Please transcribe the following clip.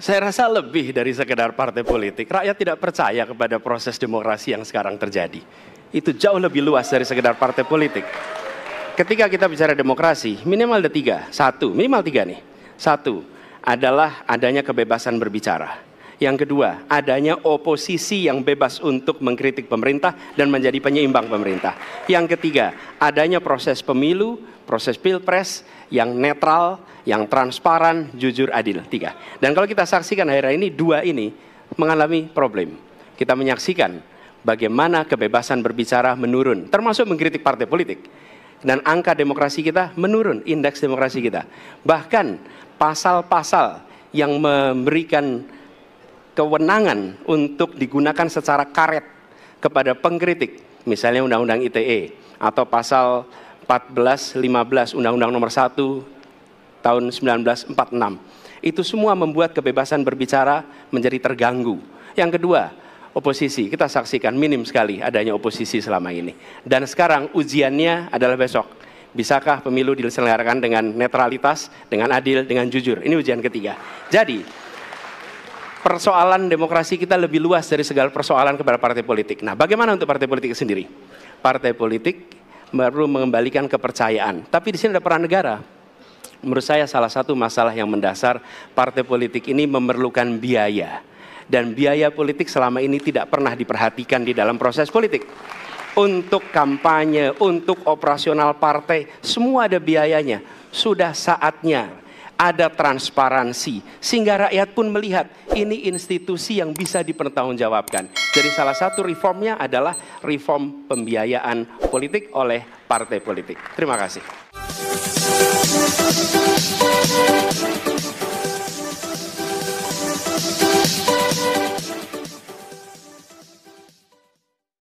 Saya rasa lebih dari sekedar partai politik. Rakyat tidak percaya kepada proses demokrasi yang sekarang terjadi. Itu jauh lebih luas dari sekedar partai politik. Ketika kita bicara demokrasi, minimal ada tiga. Minimal tiga nih. Satu, adalah adanya kebebasan berbicara. Yang kedua, adanya oposisi yang bebas untuk mengkritik pemerintah dan menjadi penyeimbang pemerintah. Yang ketiga, adanya proses pemilu, proses pilpres yang netral, yang transparan, jujur, adil. Tiga. Dan kalau kita saksikan akhir-akhir ini, dua ini mengalami problem. Kita menyaksikan bagaimana kebebasan berbicara menurun, termasuk mengkritik partai politik. Dan angka demokrasi kita menurun, indeks demokrasi kita. Bahkan pasal-pasal yang memberikan kewenangan untuk digunakan secara karet kepada pengkritik, misalnya Undang-Undang ITE atau pasal 14-15 Undang-Undang nomor 1 tahun 1946. Itu semua membuat kebebasan berbicara menjadi terganggu. Yang kedua, oposisi. Kita saksikan minim sekali adanya oposisi selama ini. Dan sekarang ujiannya adalah besok. Bisakah pemilu diselenggarakan dengan netralitas, dengan adil, dengan jujur? Ini ujian ketiga. Jadi, persoalan demokrasi kita lebih luas dari segala persoalan kepada partai politik. Nah, bagaimana untuk partai politik sendiri? Partai politik baru mengembalikan kepercayaan. Tapi di sini ada peran negara. Menurut saya salah satu masalah yang mendasar partai politik ini memerlukan biaya. Dan biaya politik selama ini tidak pernah diperhatikan di dalam proses politik. Untuk kampanye, untuk operasional partai, semua ada biayanya. Sudah saatnya ada transparansi, sehingga rakyat pun melihat ini institusi yang bisa dipertanggungjawabkan. Jadi salah satu reformnya adalah reform pembiayaan politik oleh partai politik. Terima kasih.